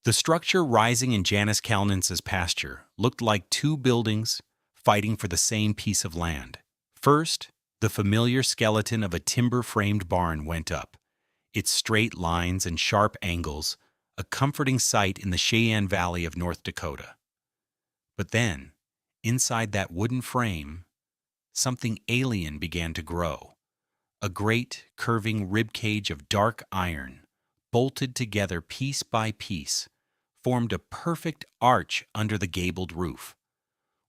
The structure rising in Janis Kalnins' pasture looked like two buildings fighting for the same piece of land. First, the familiar skeleton of a timber-framed barn went up, its straight lines and sharp angles a comforting sight in the Cheyenne Valley of North Dakota. But then, inside that wooden frame, something alien began to grow. A great, curving ribcage of dark iron, bolted together piece by piece, formed a perfect arch under the gabled roof.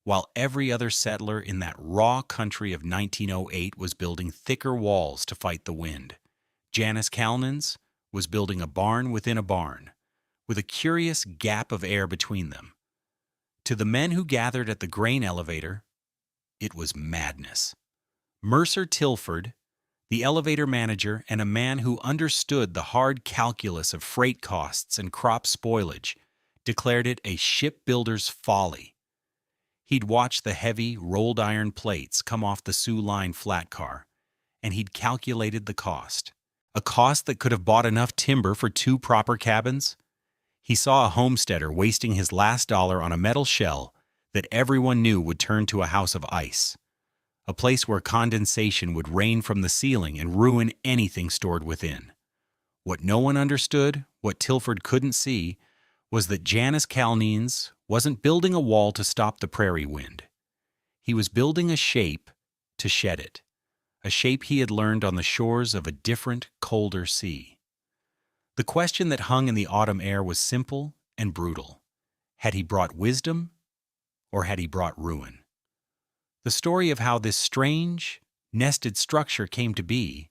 While every other settler in that raw country of 1908 was building thicker walls to fight the wind, Janis Kalnins was building a barn within a barn, with a curious gap of air between them. To the men who gathered at the grain elevator, it was madness. Mercer Tilford, the elevator manager and a man who understood the hard calculus of freight costs and crop spoilage, declared it a shipbuilder's folly. He'd watched the heavy, rolled iron plates come off the Sioux Line flat car, and he'd calculated the cost. A cost that could have bought enough timber for 2 proper cabins? He saw a homesteader wasting his last dollar on a metal shell that everyone knew would turn to a house of ice, a place where condensation would rain from the ceiling and ruin anything stored within. What no one understood, what Tilford couldn't see, was that Janis Kalnins wasn't building a wall to stop the prairie wind. He was building a shape to shed it, a shape he had learned on the shores of a different, colder sea. The question that hung in the autumn air was simple and brutal. Had he brought wisdom, or had he brought ruin? The story of how this strange, nested structure came to be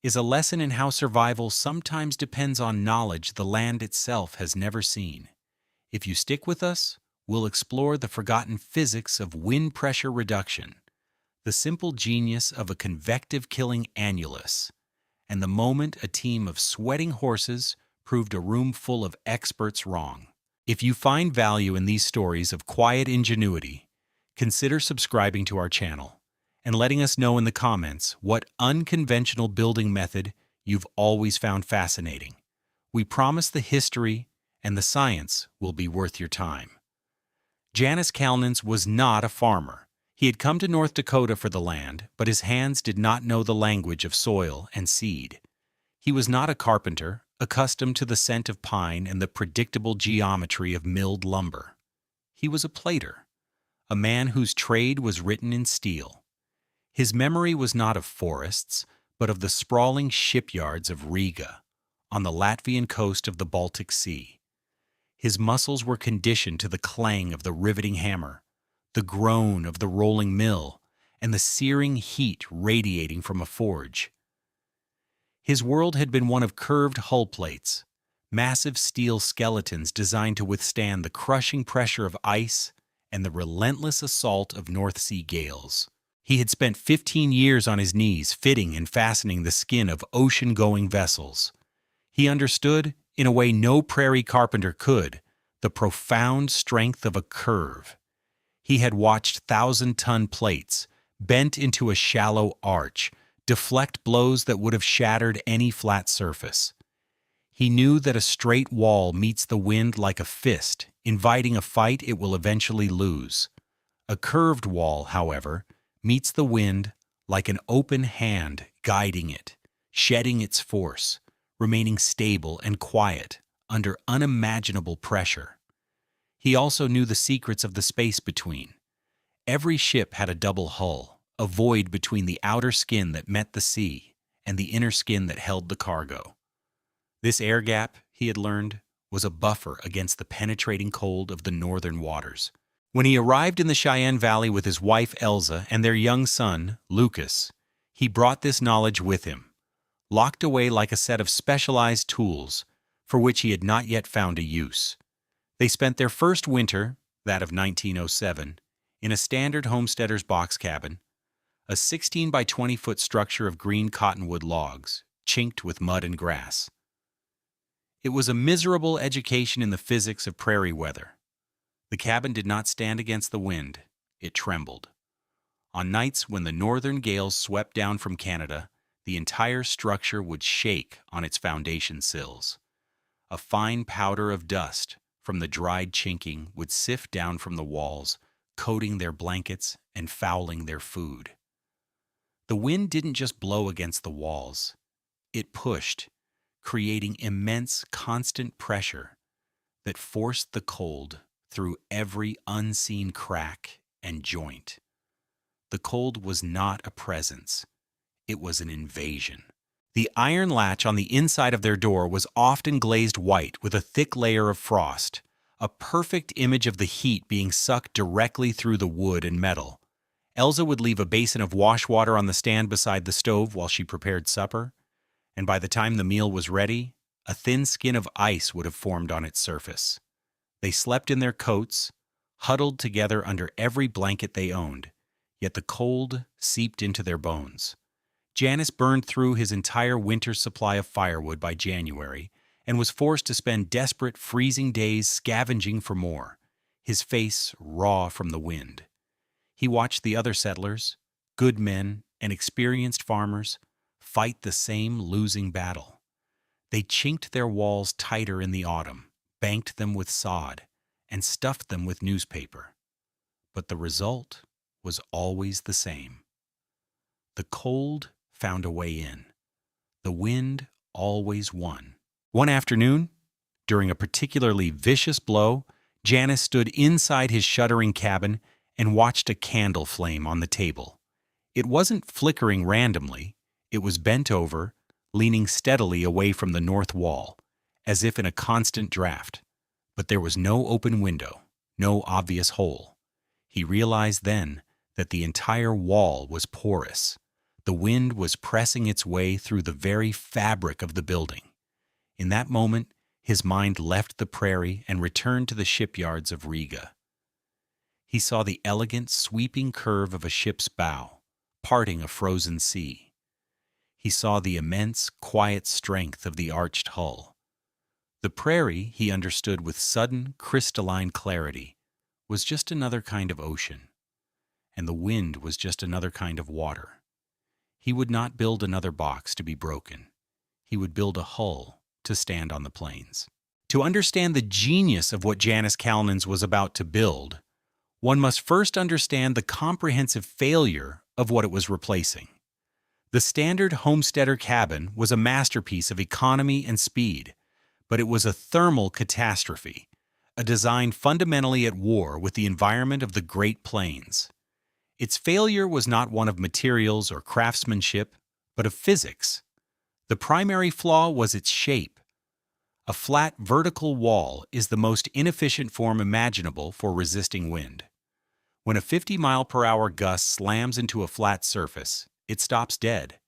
is a lesson in how survival sometimes depends on knowledge the land itself has never seen. If you stick with us, we'll explore the forgotten physics of wind pressure reduction, the simple genius of a convective-killing annulus, and the moment a team of sweating horses proved a room full of experts wrong. If you find value in these stories of quiet ingenuity, consider subscribing to our channel and letting us know in the comments what unconventional building method you've always found fascinating. We promise the history and the science will be worth your time. Janis Kalnins was not a farmer. He had come to North Dakota for the land, but his hands did not know the language of soil and seed. He was not a carpenter, accustomed to the scent of pine and the predictable geometry of milled lumber. He was a plater, a man whose trade was written in steel. His memory was not of forests, but of the sprawling shipyards of Riga, on the Latvian coast of the Baltic Sea. His muscles were conditioned to the clang of the riveting hammer, the groan of the rolling mill, and the searing heat radiating from a forge. His world had been one of curved hull plates, massive steel skeletons designed to withstand the crushing pressure of ice and the relentless assault of North Sea gales. He had spent 15 years on his knees fitting and fastening the skin of ocean-going vessels. He understood, in a way no prairie carpenter could, the profound strength of a curve. He had watched 1,000-ton plates, bent into a shallow arch, deflect blows that would have shattered any flat surface. He knew that a straight wall meets the wind like a fist, inviting a fight it will eventually lose. A curved wall, however, meets the wind like an open hand guiding it, shedding its force, remaining stable and quiet under unimaginable pressure. He also knew the secrets of the space between. Every ship had a double hull, a void between the outer skin that met the sea and the inner skin that held the cargo. This air gap, he had learned, was a buffer against the penetrating cold of the northern waters. When he arrived in the Cheyenne Valley with his wife Elza and their young son, Lucas, he brought this knowledge with him, locked away like a set of specialized tools for which he had not yet found a use. They spent their first winter, that of 1907, in a standard homesteader's box cabin, a 16 by 20-foot structure of green cottonwood logs, chinked with mud and grass. It was a miserable education in the physics of prairie weather. The cabin did not stand against the wind, it trembled. On nights when the northern gales swept down from Canada, the entire structure would shake on its foundation sills. A fine powder of dust from the dried chinking would sift down from the walls, coating their blankets and fouling their food. The wind didn't just blow against the walls. It pushed, creating immense constant pressure that forced the cold through every unseen crack and joint. The cold was not a presence. It was an invasion. The iron latch on the inside of their door was often glazed white with a thick layer of frost, a perfect image of the heat being sucked directly through the wood and metal. Elsa would leave a basin of wash water on the stand beside the stove while she prepared supper, and by the time the meal was ready, a thin skin of ice would have formed on its surface. They slept in their coats, huddled together under every blanket they owned, yet the cold seeped into their bones. Janis burned through his entire winter's supply of firewood by January and was forced to spend desperate, freezing days scavenging for more, his face raw from the wind. He watched the other settlers, good men and experienced farmers, fight the same losing battle. They chinked their walls tighter in the autumn, banked them with sod, and stuffed them with newspaper. But the result was always the same. The cold found a way in. The wind always won. One afternoon, during a particularly vicious blow, Janis stood inside his shuddering cabin and watched a candle flame on the table. It wasn't flickering randomly. It was bent over, leaning steadily away from the north wall, as if in a constant draft. But there was no open window, no obvious hole. He realized then that the entire wall was porous. The wind was pressing its way through the very fabric of the building. In that moment, his mind left the prairie and returned to the shipyards of Riga. He saw the elegant, sweeping curve of a ship's bow, parting a frozen sea. He saw the immense, quiet strength of the arched hull. The prairie, he understood with sudden, crystalline clarity, was just another kind of ocean, and the wind was just another kind of water. He would not build another box to be broken. He would build a hull to stand on the plains. To understand the genius of what Janis Kalnins was about to build, one must first understand the comprehensive failure of what it was replacing. The standard homesteader cabin was a masterpiece of economy and speed, but it was a thermal catastrophe, a design fundamentally at war with the environment of the Great Plains. Its failure was not one of materials or craftsmanship, but of physics. The primary flaw was its shape. A flat vertical wall is the most inefficient form imaginable for resisting wind. When a 50-mile-per-hour gust slams into a flat surface, it stops dead,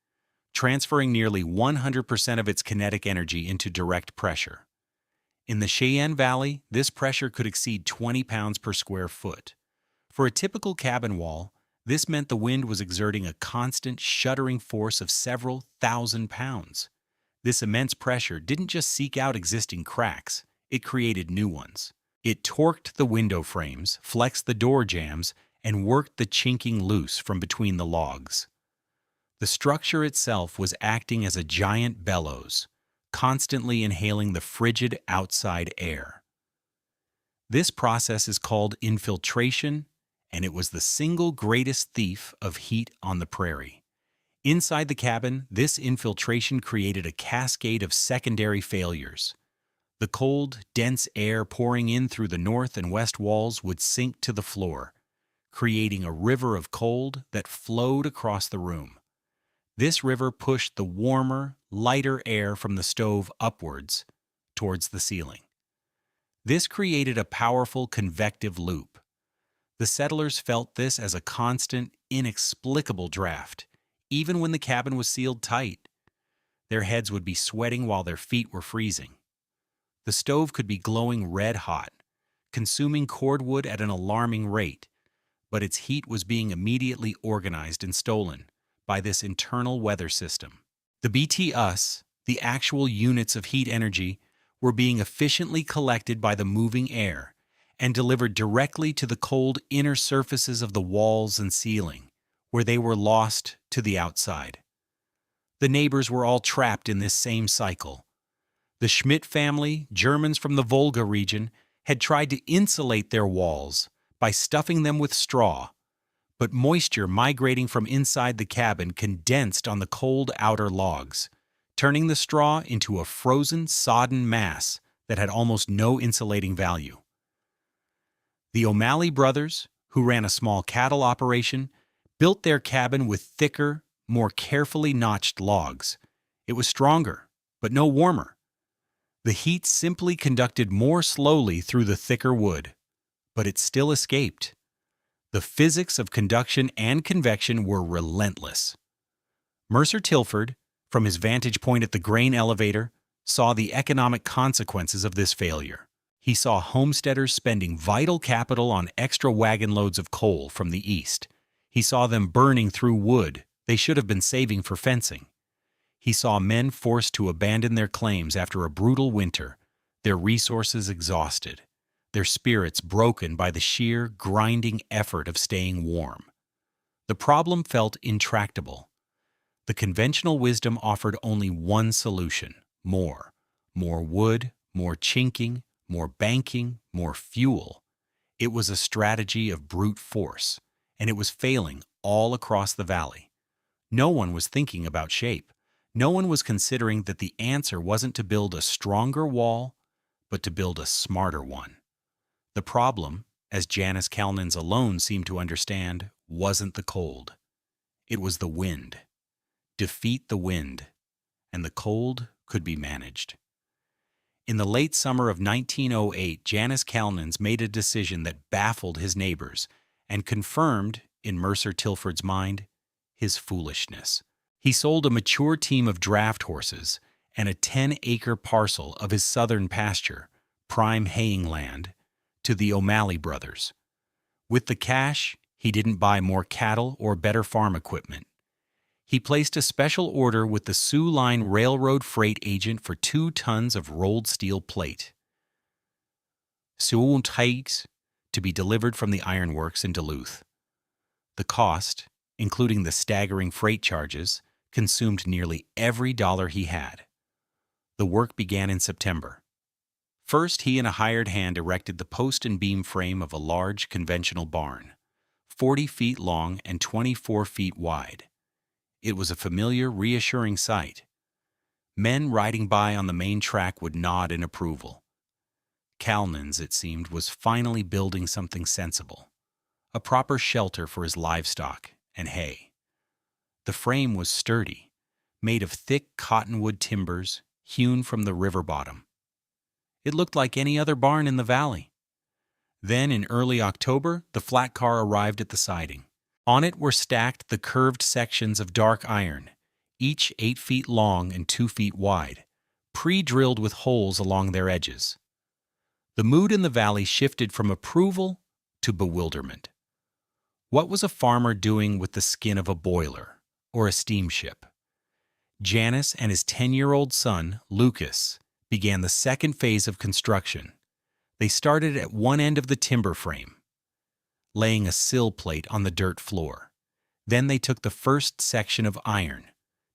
transferring nearly 100% of its kinetic energy into direct pressure. In the Cheyenne Valley, this pressure could exceed 20 pounds per square foot. For a typical cabin wall, this meant the wind was exerting a constant, shuddering force of several thousand pounds. This immense pressure didn't just seek out existing cracks, it created new ones. It torqued the window frames, flexed the door jambs, and worked the chinking loose from between the logs. The structure itself was acting as a giant bellows, constantly inhaling the frigid outside air. This process is called infiltration, and it was the single greatest thief of heat on the prairie. Inside the cabin, this infiltration created a cascade of secondary failures. The cold, dense air pouring in through the north and west walls would sink to the floor, creating a river of cold that flowed across the room. This river pushed the warmer, lighter air from the stove upwards towards the ceiling. This created a powerful convective loop. The settlers felt this as a constant, inexplicable draft, even when the cabin was sealed tight. Their heads would be sweating while their feet were freezing. The stove could be glowing red hot, consuming cordwood at an alarming rate, but its heat was being immediately organized and stolen by this internal weather system. The BTUs, the actual units of heat energy, were being efficiently collected by the moving air and delivered directly to the cold inner surfaces of the walls and ceiling, where they were lost to the outside. The neighbors were all trapped in this same cycle. The Schmidt family, Germans from the Volga region, had tried to insulate their walls by stuffing them with straw, but moisture migrating from inside the cabin condensed on the cold outer logs, turning the straw into a frozen, sodden mass that had almost no insulating value. The O'Malley brothers, who ran a small cattle operation, built their cabin with thicker, more carefully notched logs. It was stronger, but no warmer. The heat simply conducted more slowly through the thicker wood, but it still escaped. The physics of conduction and convection were relentless. Mercer Tilford, from his vantage point at the grain elevator, saw the economic consequences of this failure. He saw homesteaders spending vital capital on extra wagon loads of coal from the east. He saw them burning through wood they should have been saving for fencing. He saw men forced to abandon their claims after a brutal winter, their resources exhausted, their spirits broken by the sheer, grinding effort of staying warm. The problem felt intractable. The conventional wisdom offered only one solution: more. More wood, more chinking, more banking, more fuel. It was a strategy of brute force, and it was failing all across the valley. No one was thinking about shape. No one was considering that the answer wasn't to build a stronger wall, but to build a smarter one. The problem, as Janis Kalnins alone seemed to understand, wasn't the cold. It was the wind. Defeat the wind, and the cold could be managed. In the late summer of 1908, Janis Kalnins made a decision that baffled his neighbors and confirmed, in Mercer Tilford's mind, his foolishness. He sold a mature team of draft horses and a 10-acre parcel of his southern pasture, prime haying land, to the O'Malley brothers. With the cash, he didn't buy more cattle or better farm equipment. He placed a special order with the Sioux Line Railroad freight agent for 2 tons of rolled steel plate, to be delivered from the ironworks in Duluth. The cost, including the staggering freight charges, consumed nearly every dollar he had. The work began in September. First, he and a hired hand erected the post and beam frame of a large conventional barn, 40 feet long and 24 feet wide. It was a familiar, reassuring sight. Men riding by on the main track would nod in approval. Kalnins, it seemed, was finally building something sensible, a proper shelter for his livestock and hay. The frame was sturdy, made of thick cottonwood timbers hewn from the river bottom. It looked like any other barn in the valley. Then, in early October, the flat car arrived at the siding. On it were stacked the curved sections of dark iron, each 8 feet long and 2 feet wide, pre-drilled with holes along their edges. The mood in the valley shifted from approval to bewilderment. What was a farmer doing with the skin of a boiler or a steamship? Janis and his 10-year-old son, Lucas, began the second phase of construction. They started at one end of the timber frame, laying a sill plate on the dirt floor. Then they took the first section of iron.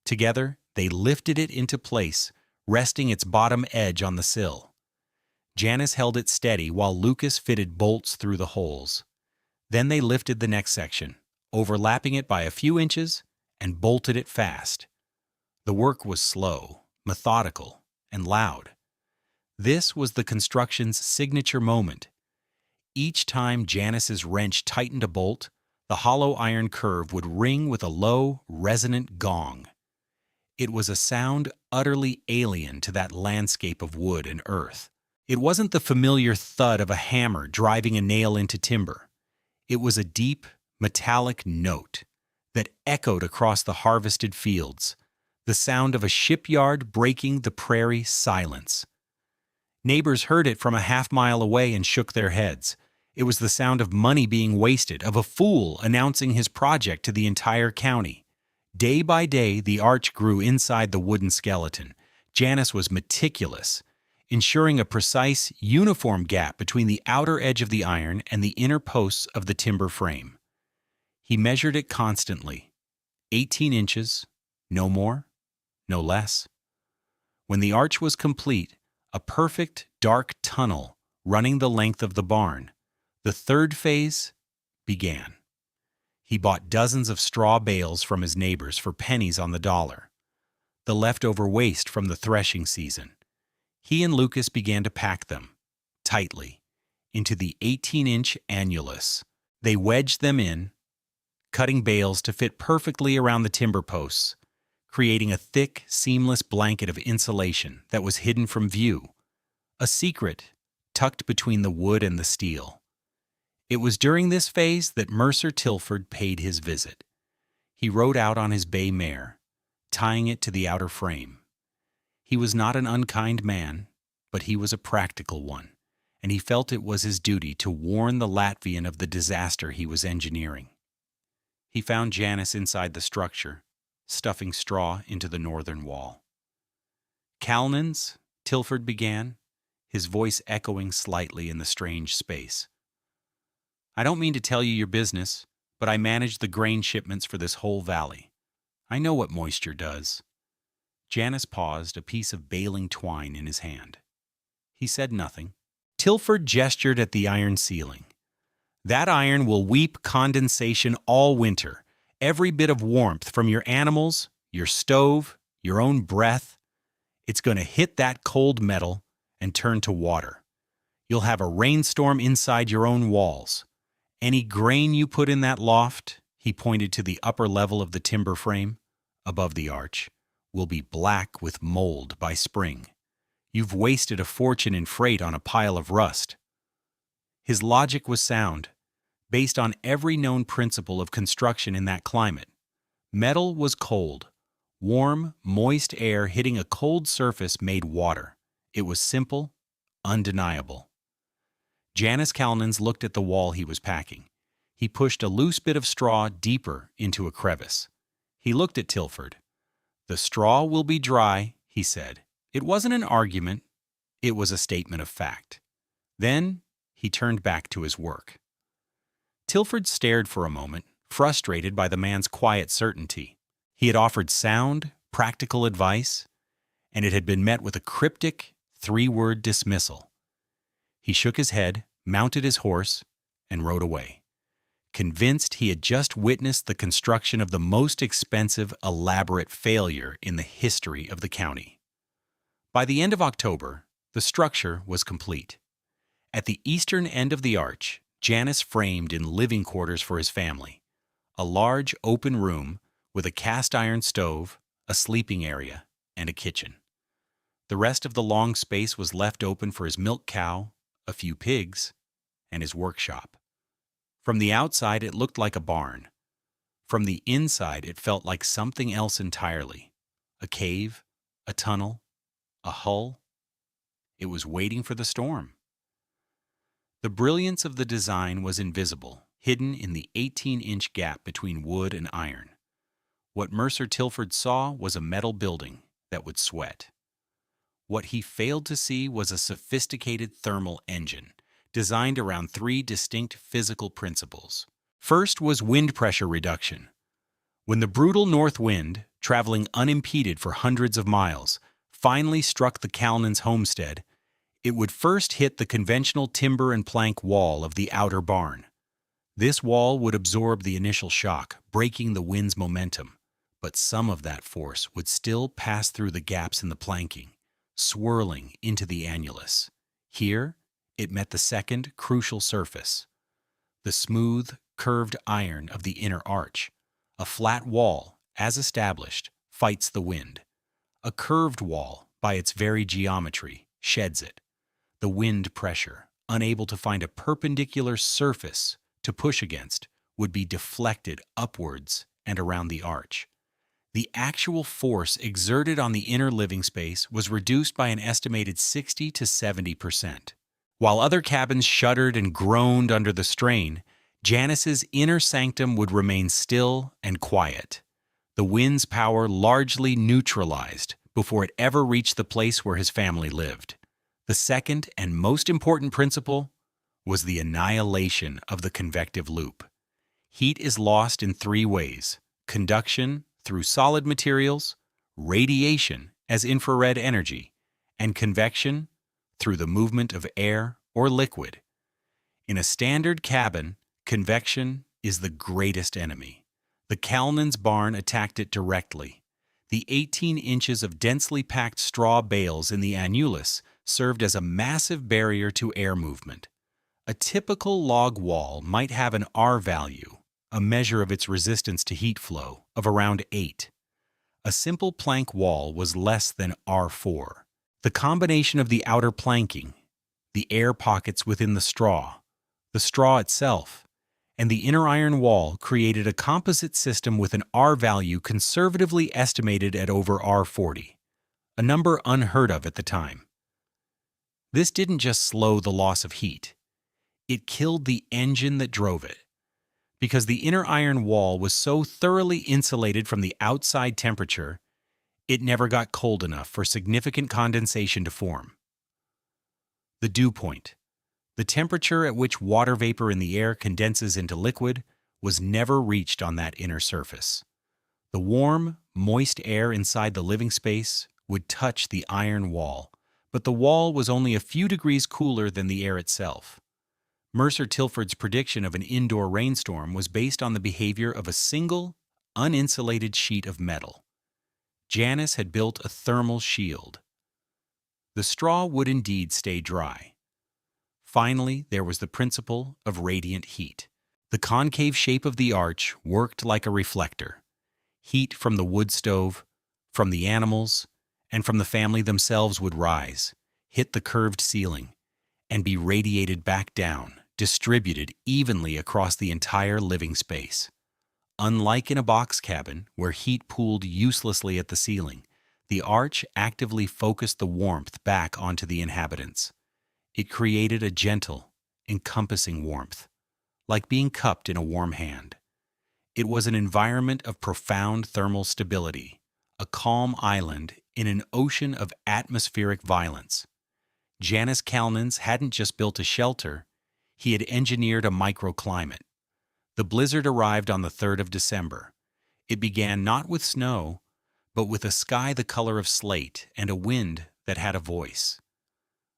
Together, they lifted it into place, resting its bottom edge on the sill. Janis held it steady while Lucas fitted bolts through the holes. Then they lifted the next section, overlapping it by a few inches, and bolted it fast. The work was slow, methodical, and loud. This was the construction's signature moment. Each time Janis's wrench tightened a bolt, the hollow iron curve would ring with a low, resonant gong. It was a sound utterly alien to that landscape of wood and earth. It wasn't the familiar thud of a hammer driving a nail into timber. It was a deep, metallic note that echoed across the harvested fields, the sound of a shipyard breaking the prairie silence. Neighbors heard it from a half-mile away and shook their heads. It was the sound of money being wasted, of a fool announcing his project to the entire county. Day by day, the arch grew inside the wooden skeleton. Janis was meticulous, ensuring a precise, uniform gap between the outer edge of the iron and the inner posts of the timber frame. He measured it constantly, 18 inches, no more, no less. When the arch was complete, a perfect dark tunnel running the length of the barn, the third phase began. He bought dozens of straw bales from his neighbors for pennies on the dollar, the leftover waste from the threshing season. He and Lucas began to pack them, tightly, into the 18-inch annulus. They wedged them in, cutting bales to fit perfectly around the timber posts, creating a thick, seamless blanket of insulation that was hidden from view, a secret tucked between the wood and the steel. It was during this phase that Mercer Tilford paid his visit. He rode out on his bay mare, tying it to the outer frame. He was not an unkind man, but he was a practical one, and he felt it was his duty to warn the Latvian of the disaster he was engineering. He found Janis inside the structure, stuffing straw into the northern wall. "Kalnins," Tilford began, his voice echoing slightly in the strange space. "I don't mean to tell you your business, but I manage the grain shipments for this whole valley. I know what moisture does." Janis paused, a piece of baling twine in his hand. He said nothing. Tilford gestured at the iron ceiling. "That iron will weep condensation all winter, every bit of warmth from your animals, your stove, your own breath. It's going to hit that cold metal and turn to water. You'll have a rainstorm inside your own walls. Any grain you put in that loft," he pointed to the upper level of the timber frame, above the arch, "will be black with mold by spring. You've wasted a fortune in freight on a pile of rust." His logic was sound, based on every known principle of construction in that climate. Metal was cold. Warm, moist air hitting a cold surface made water. It was simple, undeniable. Janis Kalnins looked at the wall he was packing. He pushed a loose bit of straw deeper into a crevice. He looked at Tilford. "The straw will be dry," he said. It wasn't an argument. It was a statement of fact. Then he turned back to his work. Tilford stared for a moment, frustrated by the man's quiet certainty. He had offered sound, practical advice, and it had been met with a cryptic, three-word dismissal. He shook his head, mounted his horse, and rode away, convinced he had just witnessed the construction of the most expensive, elaborate failure in the history of the county. By the end of October, the structure was complete. At the eastern end of the arch, Janis framed in living quarters for his family, a large open room with a cast-iron stove, a sleeping area, and a kitchen. The rest of the long space was left open for his milk cow, a few pigs, and his workshop. From the outside, it looked like a barn. From the inside, it felt like something else entirely. A cave, a tunnel, a hull. It was waiting for the storm. The brilliance of the design was invisible, hidden in the 18-inch gap between wood and iron. What Mercer Tilford saw was a metal building that would sweat. What he failed to see was a sophisticated thermal engine, designed around three distinct physical principles. First was wind pressure reduction. When the brutal north wind, traveling unimpeded for hundreds of miles, finally struck the Kalnins homestead, it would first hit the conventional timber and plank wall of the outer barn. This wall would absorb the initial shock, breaking the wind's momentum, but some of that force would still pass through the gaps in the planking, swirling into the annulus. Here, it met the second crucial surface, the smooth, curved iron of the inner arch. A flat wall, as established, fights the wind. A curved wall, by its very geometry, sheds it. The wind pressure, unable to find a perpendicular surface to push against, would be deflected upwards and around the arch. The actual force exerted on the inner living space was reduced by an estimated 60 to 70%. While other cabins shuddered and groaned under the strain, Janis's inner sanctum would remain still and quiet, the wind's power largely neutralized before it ever reached the place where his family lived. The second and most important principle was the annihilation of the convective loop. Heat is lost in three ways: conduction through solid materials, radiation as infrared energy, and convection through the movement of air or liquid. In a standard cabin, convection is the greatest enemy. The Kalnins barn attacked it directly. The 18 inches of densely packed straw bales in the annulus served as a massive barrier to air movement. A typical log wall might have an R value, a measure of its resistance to heat flow, of around 8. A simple plank wall was less than R4. The combination of the outer planking, the air pockets within the straw itself, and the inner iron wall created a composite system with an R value conservatively estimated at over R40, a number unheard of at the time. This didn't just slow the loss of heat, it killed the engine that drove it. Because the inner iron wall was so thoroughly insulated from the outside temperature, it never got cold enough for significant condensation to form. The dew point, the temperature at which water vapor in the air condenses into liquid, was never reached on that inner surface. The warm, moist air inside the living space would touch the iron wall, but the wall was only a few degrees cooler than the air itself. Mercer Tilford's prediction of an indoor rainstorm was based on the behavior of a single, uninsulated sheet of metal. Janis had built a thermal shield. The straw would indeed stay dry. Finally, there was the principle of radiant heat. The concave shape of the arch worked like a reflector. Heat from the wood stove, from the animals, and from the family themselves would rise, hit the curved ceiling, and be radiated back down, distributed evenly across the entire living space. Unlike in a box cabin, where heat pooled uselessly at the ceiling, the arch actively focused the warmth back onto the inhabitants. It created a gentle, encompassing warmth, like being cupped in a warm hand. It was an environment of profound thermal stability, a calm island in an ocean of atmospheric violence. Janis Kalnins hadn't just built a shelter, he had engineered a microclimate. The blizzard arrived on the 3rd of December. It began not with snow, but with a sky the color of slate and a wind that had a voice.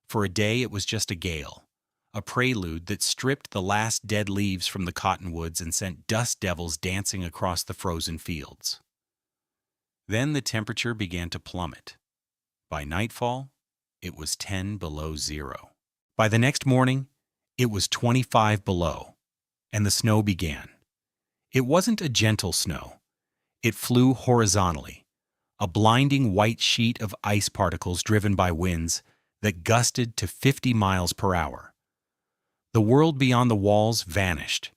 For a day it was just a gale, a prelude that stripped the last dead leaves from the cottonwoods and sent dust devils dancing across the frozen fields. Then the temperature began to plummet. By nightfall, it was 10 below zero. By the next morning, it was 25 below, and the snow began. It wasn't a gentle snow. It flew horizontally, a blinding white sheet of ice particles driven by winds that gusted to 50 miles per hour. The world beyond the walls vanished.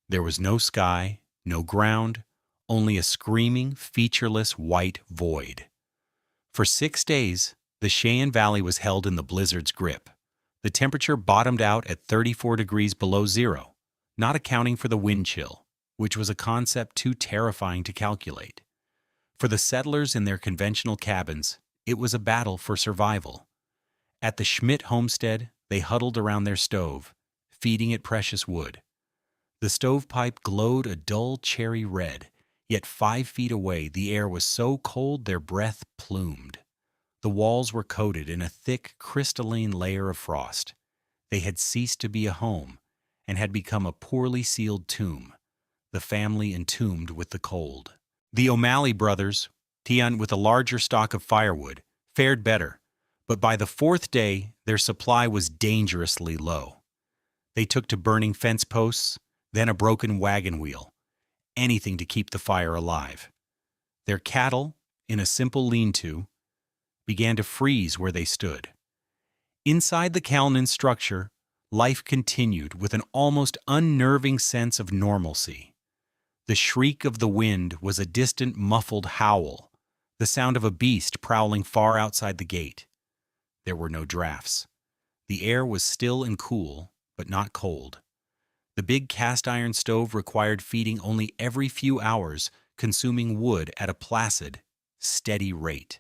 There was no sky, no ground, only a screaming, featureless white void. For 6 days, the Cheyenne Valley was held in the blizzard's grip. The temperature bottomed out at 34 degrees below zero, not accounting for the wind chill, which was a concept too terrifying to calculate. For the settlers in their conventional cabins, it was a battle for survival. At the Schmidt homestead, they huddled around their stove, feeding it precious wood. The stovepipe glowed a dull cherry red, yet 5 feet away the air was so cold their breath plumed. The walls were coated in a thick, crystalline layer of frost. They had ceased to be a home and had become a poorly sealed tomb, the family entombed with the cold. The O'Malley brothers, Tian with a larger stock of firewood, fared better, but by the 4th day their supply was dangerously low. They took to burning fence posts, then a broken wagon wheel, anything to keep the fire alive. Their cattle, in a simple lean-to, began to freeze where they stood. Inside the Kalnin structure, life continued with an almost unnerving sense of normalcy. The shriek of the wind was a distant, muffled howl, the sound of a beast prowling far outside the gate. There were no drafts. The air was still and cool, but not cold. The big cast-iron stove required feeding only every few hours, consuming wood at a placid, steady rate.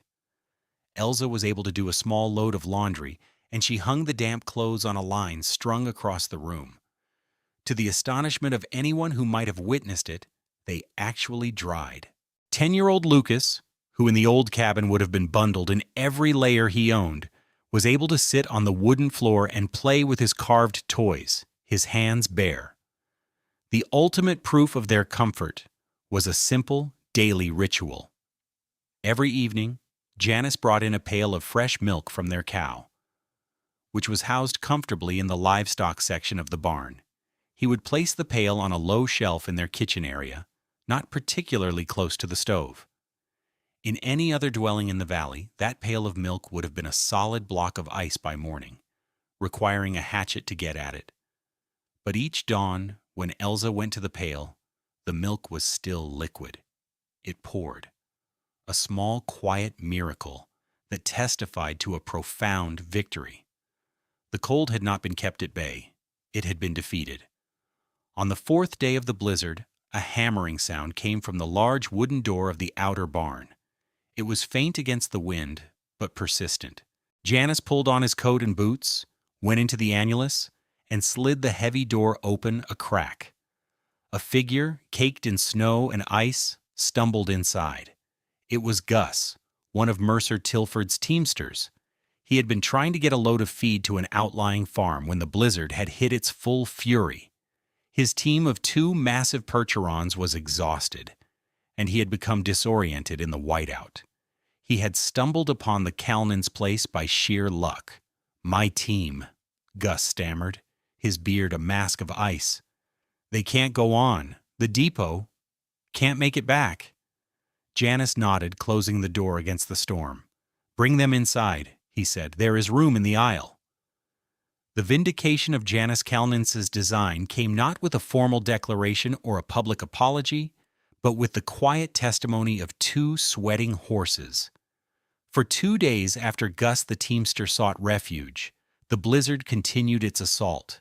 Elza was able to do a small load of laundry, and she hung the damp clothes on a line strung across the room. To the astonishment of anyone who might have witnessed it, they actually dried. 10-year-old Lucas, who in the old cabin would have been bundled in every layer he owned, was able to sit on the wooden floor and play with his carved toys, his hands bare. The ultimate proof of their comfort was a simple, daily ritual. Every evening, Janis brought in a pail of fresh milk from their cow, which was housed comfortably in the livestock section of the barn. He would place the pail on a low shelf in their kitchen area, not particularly close to the stove. In any other dwelling in the valley, that pail of milk would have been a solid block of ice by morning, requiring a hatchet to get at it. But each dawn, when Elsa went to the pail, the milk was still liquid. It poured. A small, quiet miracle that testified to a profound victory. The cold had not been kept at bay. It had been defeated. On the fourth day of the blizzard, a hammering sound came from the large wooden door of the outer barn. It was faint against the wind, but persistent. Janis pulled on his coat and boots, went into the annulus, and slid the heavy door open a crack. A figure, caked in snow and ice, stumbled inside. It was Gus, one of Mercer Tilford's teamsters. He had been trying to get a load of feed to an outlying farm when the blizzard had hit its full fury. His team of 2 massive percherons was exhausted, and he had become disoriented in the whiteout. He had stumbled upon the Kalnins' place by sheer luck. "My team," Gus stammered, his beard a mask of ice. "They can't go on. The depot can't make it back." Janis nodded, closing the door against the storm. "Bring them inside," he said. "There is room in the aisle." The vindication of Janis Kalnins' design came not with a formal declaration or a public apology, but with the quiet testimony of 2 sweating horses. For 2 days after Gus the teamster sought refuge, the blizzard continued its assault.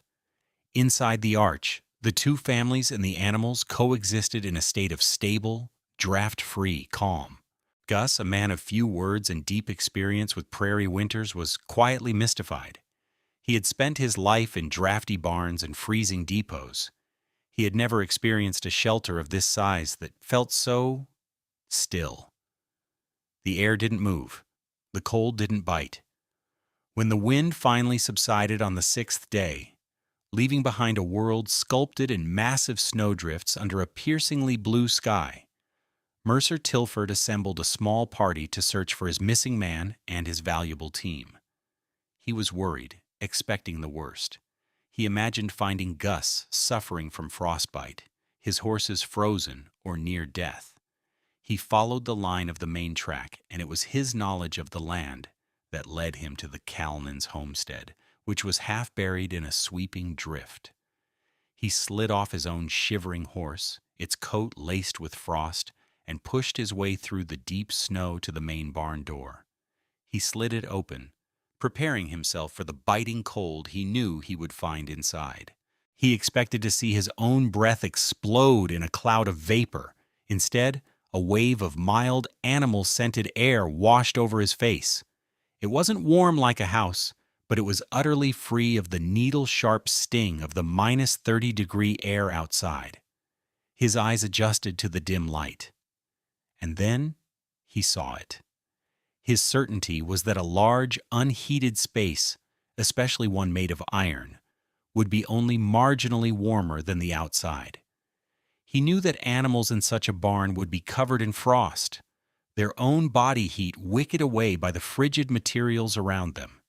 Inside the arch, the 2 families and the animals coexisted in a state of stable, draft-free calm. Gus, a man of few words and deep experience with prairie winters, was quietly mystified. He had spent his life in drafty barns and freezing depots. He had never experienced a shelter of this size that felt so still. The air didn't move. The cold didn't bite. When the wind finally subsided on the 6th day, leaving behind a world sculpted in massive snowdrifts under a piercingly blue sky, Mercer Tilford assembled a small party to search for his missing man and his valuable team. He was worried, expecting the worst. He imagined finding Gus suffering from frostbite, his horses frozen or near death. He followed the line of the main track, and it was his knowledge of the land that led him to the Kalnins' homestead, which was half buried in a sweeping drift. He slid off his own shivering horse, its coat laced with frost, and pushed his way through the deep snow to the main barn door. He slid it open, preparing himself for the biting cold he knew he would find inside. He expected to see his own breath explode in a cloud of vapor. Instead, a wave of mild, animal-scented air washed over his face. It wasn't warm like a house, but it was utterly free of the needle-sharp sting of the -30-degree air outside. His eyes adjusted to the dim light. And then he saw it. His certainty was that a large, unheated space, especially one made of iron, would be only marginally warmer than the outside. He knew that animals in such a barn would be covered in frost, their own body heat wicked away by the frigid materials around them.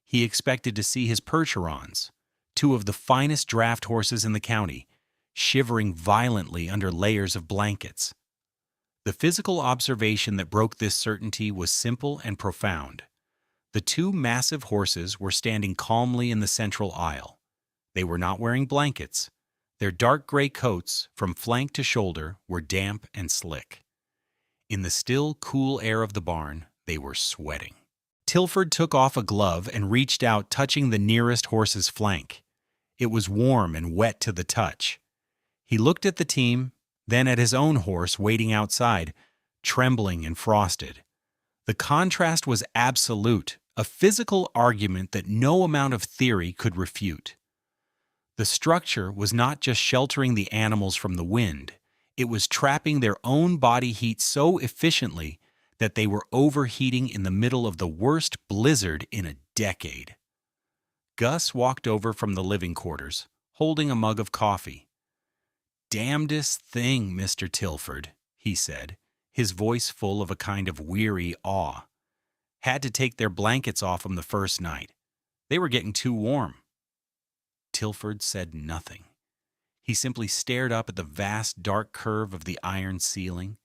He expected to see his percherons, 2 of the finest draft horses in the county, shivering violently under layers of blankets. The physical observation that broke this certainty was simple and profound. The 2 massive horses were standing calmly in the central aisle. They were not wearing blankets. Their dark gray coats, from flank to shoulder, were damp and slick. In the still, cool air of the barn, they were sweating. Tilford took off a glove and reached out, touching the nearest horse's flank. It was warm and wet to the touch. He looked at the team, then at his own horse waiting outside, trembling and frosted. The contrast was absolute, a physical argument that no amount of theory could refute. The structure was not just sheltering the animals from the wind, it was trapping their own body heat so efficiently that they were overheating in the middle of the worst blizzard in a decade. Gus walked over from the living quarters, holding a mug of coffee. "Damnedest thing, Mr. Tilford," he said, his voice full of a kind of weary awe. "Had to take their blankets off them the first night. They were getting too warm." Tilford said nothing. He simply stared up at the vast dark curve of the iron ceiling,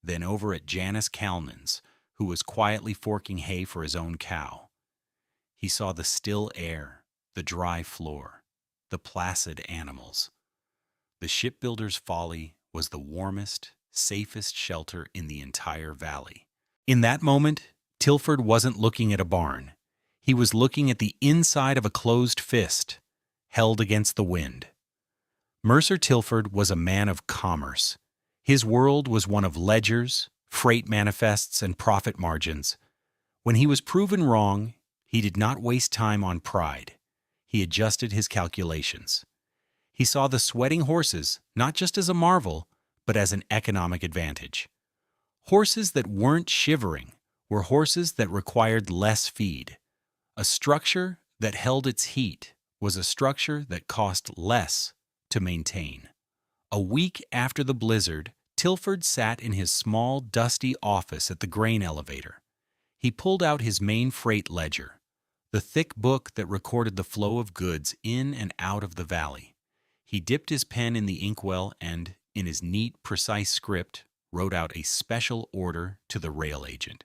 then over at Janis Kalnins, who was quietly forking hay for his own cow. He saw the still air, the dry floor, the placid animals. The shipbuilder's folly was the warmest, safest shelter in the entire valley. In that moment, Tilford wasn't looking at a barn. He was looking at the inside of a closed fist, held against the wind. Mercer Tilford was a man of commerce. His world was one of ledgers, freight manifests, and profit margins. When he was proven wrong, he did not waste time on pride. He adjusted his calculations. He saw the sweating horses not just as a marvel, but as an economic advantage. Horses that weren't shivering were horses that required less feed. A structure that held its heat was a structure that cost less to maintain. A week after the blizzard, Tilford sat in his small, dusty office at the grain elevator. He pulled out his main freight ledger, the thick book that recorded the flow of goods in and out of the valley. He dipped his pen in the inkwell and, in his neat, precise script, wrote out a special order to the rail agent.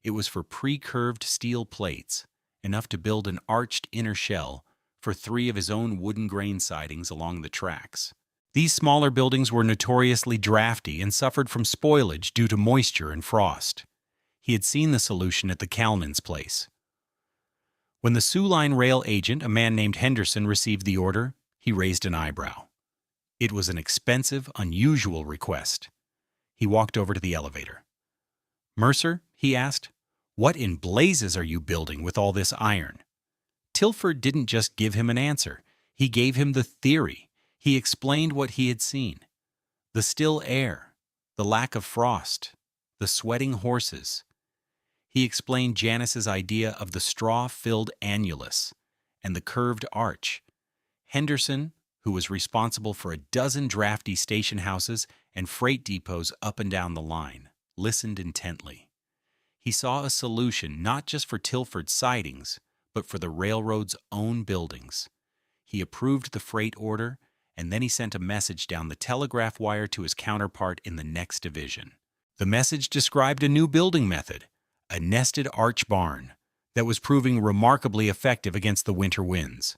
It was for pre-curved steel plates, enough to build an arched inner shell for 3 of his own wooden grain sidings along the tracks. These smaller buildings were notoriously drafty and suffered from spoilage due to moisture and frost. He had seen the solution at the Kalnins place. When the Sioux Line rail agent, a man named Henderson, received the order, he raised an eyebrow. It was an expensive, unusual request. He walked over to the elevator. "Mercer," he asked, "what in blazes are you building with all this iron?" Tilford didn't just give him an answer. He gave him the theory. He explained what he had seen. The still air, the lack of frost, the sweating horses. He explained Janis's idea of the straw-filled annulus and the curved arch. Henderson, who was responsible for a dozen drafty station houses and freight depots up and down the line, listened intently. He saw a solution not just for Tilford's sidings, but for the railroad's own buildings. He approved the freight order, and then he sent a message down the telegraph wire to his counterpart in the next division. The message described a new building method, a nested arch barn, that was proving remarkably effective against the winter winds.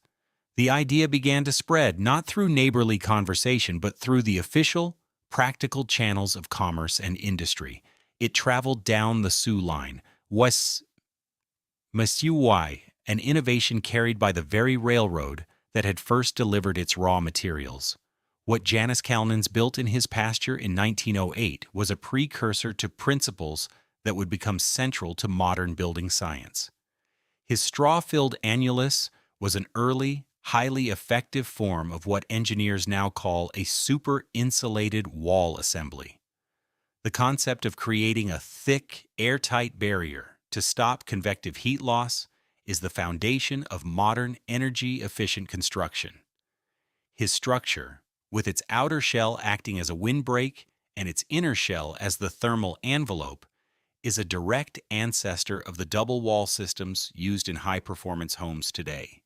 The idea began to spread not through neighborly conversation, but through the official, practical channels of commerce and industry. It traveled down the Sioux Line, an innovation carried by the very railroad that had first delivered its raw materials. What Janis Kalnins built in his pasture in 1908 was a precursor to principles that would become central to modern building science. His straw-filled annulus was an early, highly effective form of what engineers now call a super-insulated wall assembly. The concept of creating a thick, airtight barrier to stop convective heat loss is the foundation of modern energy-efficient construction. His structure, with its outer shell acting as a windbreak and its inner shell as the thermal envelope, is a direct ancestor of the double wall systems used in high-performance homes today.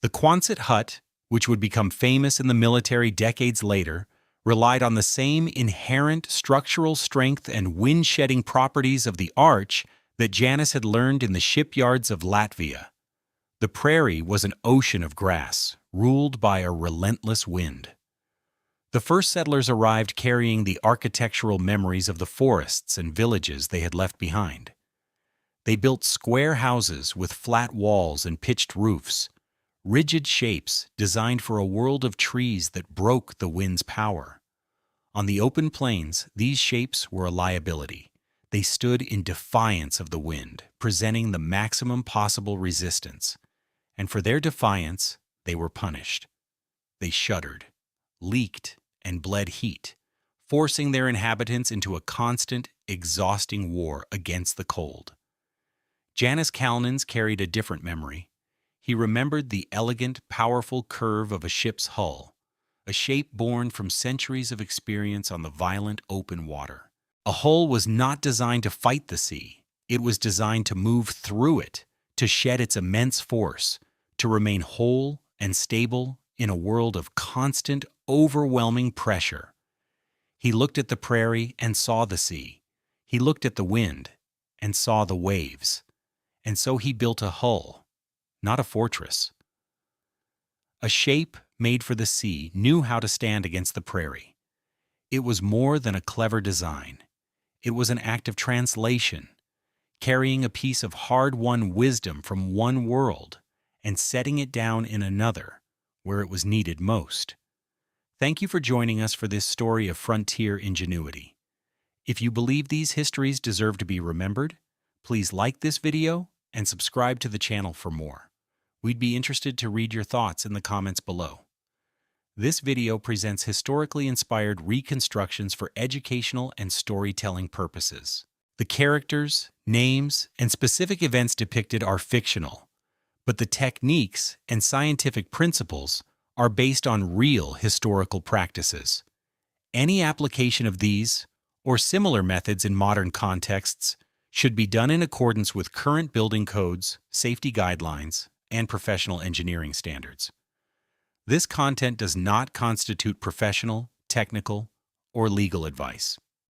The Quonset hut, which would become famous in the military decades later, relied on the same inherent structural strength and wind-shedding properties of the arch that Janis had learned in the shipyards of Latvia. The prairie was an ocean of grass, ruled by a relentless wind. The first settlers arrived carrying the architectural memories of the forests and villages they had left behind. They built square houses with flat walls and pitched roofs, rigid shapes designed for a world of trees that broke the wind's power. On the open plains, these shapes were a liability. They stood in defiance of the wind, presenting the maximum possible resistance. And for their defiance, they were punished. They shuddered, leaked, and bled heat, forcing their inhabitants into a constant, exhausting war against the cold. Janis Kalnins carried a different memory. He remembered the elegant, powerful curve of a ship's hull, a shape born from centuries of experience on the violent open water. A hull was not designed to fight the sea. It was designed to move through it, to shed its immense force, to remain whole and stable in a world of constant, overwhelming pressure. He looked at the prairie and saw the sea. He looked at the wind and saw the waves. And so he built a hull, not a fortress. A shape made for the sea knew how to stand against the prairie. It was more than a clever design. It was an act of translation, carrying a piece of hard-won wisdom from one world and setting it down in another, where it was needed most. Thank you for joining us for this story of frontier ingenuity. If you believe these histories deserve to be remembered, please like this video and subscribe to the channel for more. We'd be interested to read your thoughts in the comments below. This video presents historically inspired reconstructions for educational and storytelling purposes. The characters, names, and specific events depicted are fictional, but the techniques and scientific principles are based on real historical practices. Any application of these or similar methods in modern contexts should be done in accordance with current building codes, safety guidelines, and professional engineering standards. This content does not constitute professional, technical, or legal advice.